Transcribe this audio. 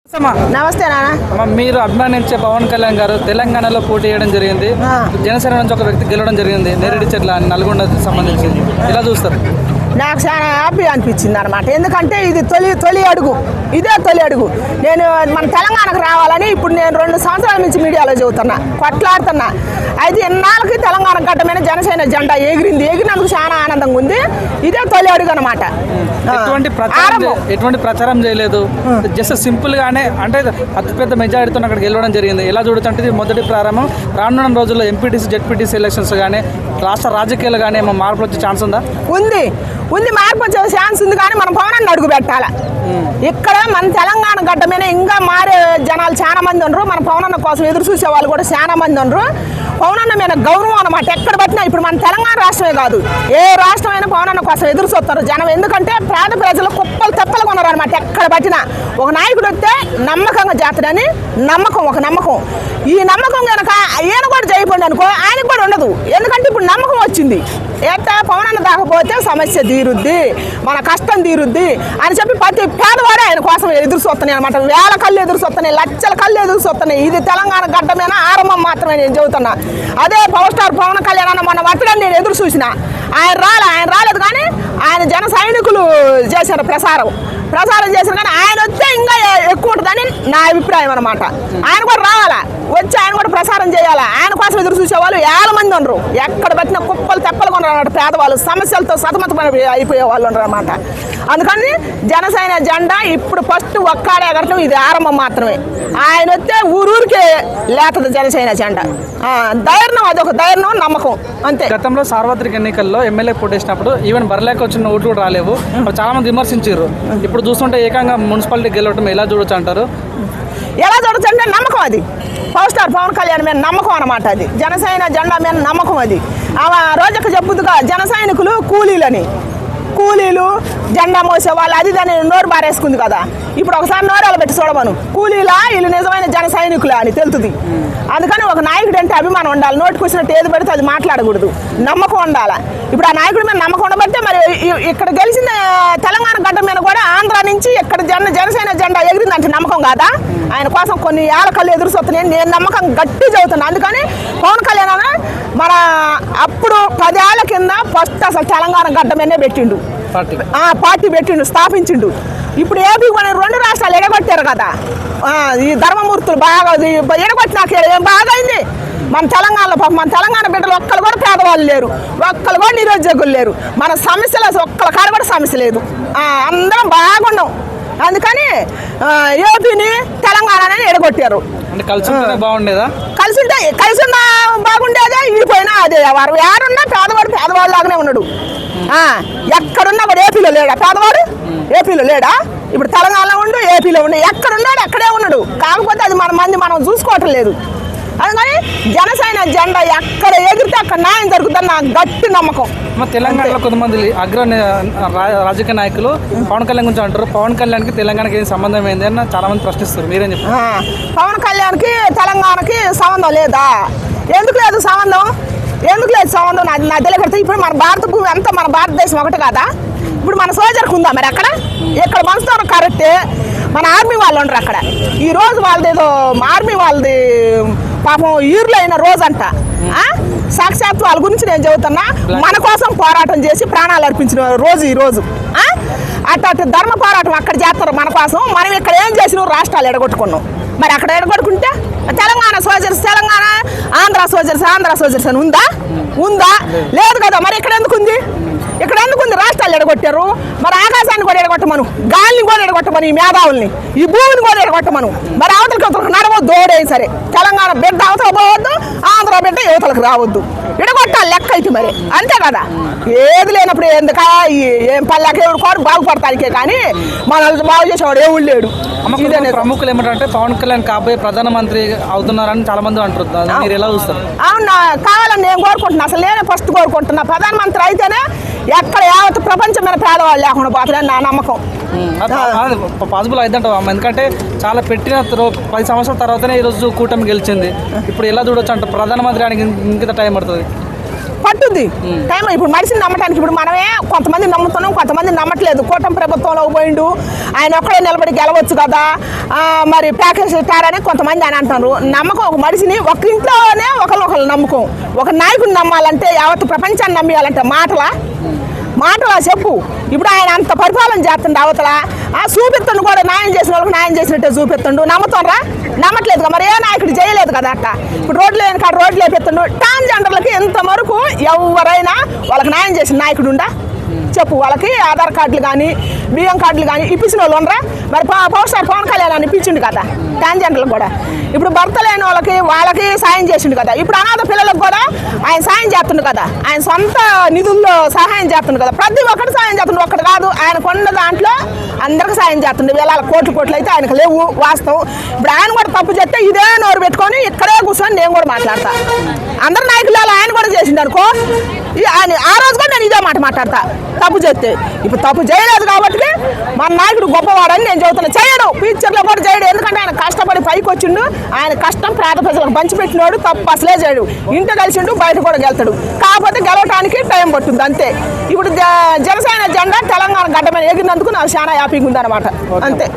నమస్తే నాన్న. మీరు అభిమానించే పవన్ కళ్యాణ్ గారు తెలంగాణలో పోటీ చేయడం జరిగింది. జనసేన నుంచి ఒక వ్యక్తి గెలవడం జరిగింది. నేరేడి చెట్ల నల్గొండకు సంబంధించి ఇలా చూస్తారు. నాకు చాలా హ్యాపీ అనిపించింది అనమాట. ఎందుకంటే ఇది తొలి అడుగు, ఇదే తొలి అడుగు. నేను మన తెలంగాణకు రావాలని ఇప్పుడు నేను 2 సంవత్సరాల నుంచి మీడియాలో చెబుతున్నా, కొట్లాడుతున్నా. అయితే ఎన్నాళ్ళకి తెలంగాణ గడ్డ మీద జనసేన జెండా ఎగిరినందుకు చాలా ఆనందంగా ఉంది. ఇదే తొలి అడుగు అనమాట. ఎటువంటి ప్రచారం చేయలేదు, జస్ట్ సింపుల్ గానే అంటే అతిపెద్ద మెజారిటీతో అక్కడ గెలవడం జరిగింది. ఎలా చూడొచ్చు అంటే ఇది మొదటి ప్రారంభం. రానున్న రోజుల్లో ఎంపీటీసీ జెడ్పీటీసీ ఎలక్షన్స్ కానీ రాష్ట్ర రాజకీయాలు కానీ ఏమో మార్పులు వచ్చే ఛాన్స్ ఉందా? ఉంది మార్పు వచ్చే ఛాన్స్ ఉంది. కానీ మనం పవనాన్ని అడుగు పెట్టాలి. ఇక్కడ మన తెలంగాణ గడ్డ మీద ఇంకా మారే జనాలు చాలా మంది ఉండరు. మన పవనన్న కోసం ఎదురు చూసే వాళ్ళు కూడా చాలా మంది ఉండరు. పవనన్న మీద గౌరవం అనమాట. ఎక్కడ పట్టినా ఇప్పుడు మన తెలంగాణ రాష్ట్రమే కాదు, ఏ రాష్ట్రమైనా పవనన్న కోసం ఎదురు చూస్తారు జనం. ఎందుకంటే పేద ప్రజలు కుప్పలు తెప్పలు కొన్నారు అనమాట. ఎక్కడ పట్టినా ఒక నాయకుడు వస్తే నమ్మకంగా చేస్తాడని ఒక నమ్మకం. ఈ నమ్మకం కనుక ఈయన కూడా చేయబడి అనుకో, ఆయనకు కూడా ఉండదు. ఎందుకంటే ఇప్పుడు నమ్మకం వచ్చింది. ఎట్లా పవనన్న దాకపోతే సమస్య తీరుద్ది, మన కష్టం తీరుద్ది అని చెప్పి ప్రతి పేదవాడే ఆయన కోసం ఎదురు చూస్తున్నాయి అనమాట. వేల కళ్ళు ఎదురు చూస్తున్నాయి, లక్షల కళ్ళు ఎదురు చూస్తున్నాయి. ఇది తెలంగాణ గడ్డ మీద ఆరంభం మాత్రమే నేను చెబుతున్నా. అదే పవర్ స్టార్ పవన్ కళ్యాణ్ అన్న మొన్న వచ్చడానికి నేను ఎదురు చూసిన. ఆయన రాలేదు. కానీ ఆయన జన సైనికులు చేశారు ప్రసారం చేశారు. కానీ ఆయన వస్తే ఇంకా ఎక్కువ ఉంటుందని నా అభిప్రాయం అనమాట. ఆయన కూడా రావాలా, వచ్చి ఆయన కూడా ప్రసారం చేయాలా. ఆయన కోసం ఎదురు చూసేవాళ్ళు 1,000 మంది ఉండరు. ఎక్కడ పెట్టిన కుప్పలు తెప్పలు కొన్నారు పేదవాళ్ళు, సమస్యలతో సతమతమైన అయిపోయే వాళ్ళు ఉండరు అనమాట. అందుకని జనసేన జెండా ఇప్పుడు ఫస్ట్ ఒక్కడే ఎగరటం ఇది ఆరంభం మాత్రమే. ఆయన వస్తే ఊరూరికే లేతది జనసేన జెండా. ధైర్యం, అదొక ధైర్యం, నమ్మకం అంతే. గతంలో సార్వత్రిక ఎన్నికల్లో ఎమ్మెల్యే పోటేసినప్పుడు ఈవెన్ బరలేక వచ్చిన ఓట్లు కూడా రాలేవు, చాలా మంది విమర్శించారు. ఇప్పుడు చూస్తుంటే ఏకంగా మున్సిపాలిటీ గెలవటం ఎలా చూడొచ్చు అంటారు? ఎలా చూడొచ్చు అంటే నమ్మకం. అది పవర్ స్టార్ పవన్ కళ్యాణ్ మీద నమ్మకం అనమాట. అది జనసేన జెండా మీద నమ్మకం. అది రోజుకి చెప్పుదుగా జన సైనికులు కూలీలు జెండా మోసే వాళ్ళు అది దాన్ని నోరు బారేసుకుంది కదా. ఇప్పుడు ఒకసారి నోరాలు పెట్టి చూడమను, కూలీలా వీళ్ళు నిజమైన జన సైనికులా అని తెలుస్తుంది. అందుకని ఒక నాయకుడు అంటే అభిమానం ఉండాలి. నోటికి వచ్చినట్టు ఏది పెడితే అది మాట్లాడకూడదు, నమ్మకం ఉండాలి. ఇప్పుడు ఆ నాయకుడి మీద నమ్మకం ఉండబట్టే మరి ఇక్కడ గెలిచిన తెలంగాణ గడ్డ మీద కూడా ఆంధ్ర నుంచి ఇక్కడ జనసేన జెండా ఎగిరిందంటే నమ్మకం కాదా? ఆయన కోసం కొన్ని ఏళ్ళ కళ్ళు ఎదురు చూస్తున్నాయి. నేను నమ్మకం గట్టి చదువుతున్నాను. అందుకని పవన్ కళ్యాణ్ మన అప్పుడు 10 ఏళ్ల కింద ఫస్ట్ అసలు తెలంగాణ గడ్డ మీదనే పెట్టిండు, పార్టీ పెట్టిండు, స్థాపించిండు. ఇప్పుడు ఏపీ మన 2 రాష్ట్రాలు ఎడగొట్టారు కదా. ఈ ధర్మమూర్తులు బాగా ఎడగొట్టినాక ఏం బాగా అయింది. మన తెలంగాణ బిడ్డలు ఒక్కరు కూడా పేదవాళ్ళు లేరు, ఒక్కరు కూడా నిరుద్యోగులు లేరు. మన సమస్యలు ఒక్కల కాడ కూడా సమస్య లేదు. అందరం బాగున్నాం. అందుకని ఏపీని తెలంగాణని ఎడగొట్టారు. కలిసి బాగుండేదా? కలిసి ఉన్నా బాగుండేదే, విడిపోయినా అదే. వారు ఎవరున్నా పేదవాడు లాగానే ఉన్నాడు. ఎక్కడున్నా వాడు ఏపీలో లేడా? పేదవాడు ఏపీలో లేడా? ఇప్పుడు తెలంగాణలో ఉండు, ఏపీలో ఉండు, ఎక్కడున్నాడు అక్కడే ఉన్నాడు. కాకపోతే అది మనం చూసుకోవటం లేదు. అందుకని జనసేన జెండా ఎక్కడ ఎగిరితే అక్కడ న్యాయం జరుగుతుందని నాకు గట్టి నమ్మకం. తెలంగాణలో కొంతమంది అగ్ర రాజకీయ నాయకులు పవన్ కళ్యాణ్ గురించి అంటారు. పవన్ కళ్యాణ్కి తెలంగాణకి ఏం సంబంధం ఏంది అని చాలా మంది ప్రశ్నిస్తారు. మీరేం చెప్తారు? పవన్ కళ్యాణ్కి తెలంగాణకి సంబంధం లేదా? ఎందుకు లేదు సంబంధం? నా తెలియకడితే ఇప్పుడు మన భారత భూమి అంతా మన భారతదేశం ఒకటి కాదా? ఇప్పుడు మన సోల్జర్కి ఉందా మరి అక్కడ? ఇక్కడ మనసుతో కరెక్టే. మన ఆర్మీ వాళ్ళు ఉండరు అక్కడ. ఈ రోజు వాళ్ళది ఏదో ఆర్మీ వాళ్ళది పాపం ఈరులో అయిన రోజు అంట. సాక్షాత్ వాళ్ళ గురించి నేను చెబుతున్నా. మన కోసం పోరాటం చేసి ప్రాణాలు అర్పించిన రోజు ఈ రోజు. అటు ధర్మ పోరాటం అక్కడ చేస్తారు మన కోసం. మనం ఇక్కడ ఏం చేసినాం? రాష్ట్రాలు ఎడగొట్టుకున్నాం. మరి అక్కడ ఎడగొట్టుకుంటే తెలంగాణ సోల్జర్స్ తెలంగాణ, ఆంధ్ర సోల్జర్స్ అని ఉందా? లేదు కదా. మరి ఇక్కడ ఎందుకు ఉంది? రాష్ట్రాలు ఎడగొట్టారు. మరి ఆకాశాన్ని కూడా ఎడగొట్టమను, గాలిని కూడా ఎడగొట్టమను, ఈ మేధావుల్ని, ఈ భూమిని కూడా ఎడగొట్టమను. మరి అవతలకి నడవద్దు, దోడేది సరే. తెలంగాణ బిడ్డ అవతల పోవద్దు, ఆంధ్ర బిడ్డ యువతలకు రావద్దు. ఎడగొట్టాలి లెక్క అయితే మరి, అంతే కదా. ఏది లేనప్పుడు ఎందుకా ఏం పల్లెకి ఎవరు కోరు బాగుపడతానికే కానీ మనల్ని బాగు చేసేవాడు ఎవడు లేడు. ప్రముఖులు ఏమంటారంటే పవన్ కళ్యాణ్ కాబోయే ప్రధానమంత్రి అవుతున్నారని చాలా మంది అంటున్నారు. మీరు ఎలా చూస్తారు? అవునా, కావాలని నేను కోరుకుంటున్నా. అసలు నేనే ఫస్ట్ కోరుకుంటున్నా. ప్రధానమంత్రి అయితేనే ఎక్కడ యావత్ ప్రపంచమైన పేదవాళ్ళు లేకుండా పోతారని నా నమ్మకం. పాసిబుల్ అయిద్దంటావా? ఎందుకంటే చాలా పెట్టిన 10 సంవత్సరాల తర్వాతనే ఈరోజు కూటమి గెలిచింది. ఇప్పుడు ఎలా చూడొచ్చు అంటే ప్రధానమంత్రి ఇంత టైం పడుతుంది. పట్టుద్ది టైం. ఇప్పుడు మనిషిని నమ్మటానికి ఇప్పుడు మనమే కొంతమంది నమ్ముతున్నాం, కొంతమంది నమ్మట్లేదు. కూటమి ప్రభుత్వంలో పోయిండు, ఆయన ఒక్కడే నిలబడి గెలవచ్చు కదా, మరి ప్యాకేజ్ ఇస్తారని కొంతమంది అని అంటారు. నమ్మకం ఒక మనిషిని ఒక ఇంట్లోనే ఒకళ్ళు నమ్మకం. ఒక నాయకుడిని నమ్మాలంటే యావత్ ప్రపంచాన్ని నమ్మాలంటే మాటలా చెప్పు. ఇప్పుడు ఆయన అంత పరిపాలన చేస్తుండే అవతల చూపిస్తుండు కూడా, న్యాయం చేసిన వాళ్ళకి న్యాయం చేసినట్టే చూపిస్తుండు. నమ్ముతారా? నమ్మట్లేదు. మరి ఏ నాయకుడు చేయలేదు కదా అట్ట. ఇప్పుడు రోడ్లు లేని కాడ రోడ్లు వేపిస్తుండు. ట్రాన్స్జెండర్లకి ఎంతవరకు ఎవరైనా వాళ్ళకి న్యాయం చేసిన నాయకుడు ఉండా చెప్పు. వాళ్ళకి ఆధార్ కార్డులు కానీ బియ్యం కార్డులు కానీ ఇప్పించిన వాళ్ళు ఉండరా? మరి పవర్ స్టార్ పవన్ కళ్యాణ్ అని ఇప్పించిండు కదా ట్రాన్స్జెండర్లకు కూడా. ఇప్పుడు భర్త లేని వాళ్ళకి సాయం చేసిండు కదా. ఇప్పుడు అనాథ పిల్లలకు కూడా ఆయన సాయం చేస్తుండు కదా. ఆయన సొంత నిధుల్లో సహాయం చేస్తుండు కదా. ప్రతి ఒక్కటి సాయం చేస్తుండు, ఒక్కటి కాదు. ఆయన కొన్న దాంట్లో అందరికి సాయం చేస్తుండే. వేల కోట్లు అయితే ఆయనకు లేవు, వాస్తవం. ఇప్పుడు ఆయన కూడా తప్పు చేస్తే ఇదే నోరు పెట్టుకొని ఇక్కడే కూర్చొని నేను కూడా మాట్లాడతా. అందరు నాయకులు ఆయన కూడా చేసిండు అనుకో, ఆయన ఆ రోజు కూడా నేను ఇదే మాట మాట్లాడతా తప్పు చేస్తే. ఇప్పుడు తప్పు చేయలేదు కాబట్టి మన నాయకుడు గొప్పవాడని నేను చెబుతున్నా. చేయడు, ఫ్యూచర్లో కూడా చేయడు. ఎందుకంటే ఆయన కష్టపడి పైకి వచ్చిండు. ఆయన కష్టం పేద ప్రజలకు పంచిపెట్టినాడు. తప్పు అసలే చేయడు. ఇంట కలిసిండు, బయట కూడా గెలుతాడు. కాకపోతే గెలవటానికి టైం పట్టుంది అంతే. ఇప్పుడు జనసేన జెండా తెలంగాణ గడ్డ మీద ఎగిరినందుకు నాకు చాలా హ్యాపీగా ఉందన్నమాట. అంతే.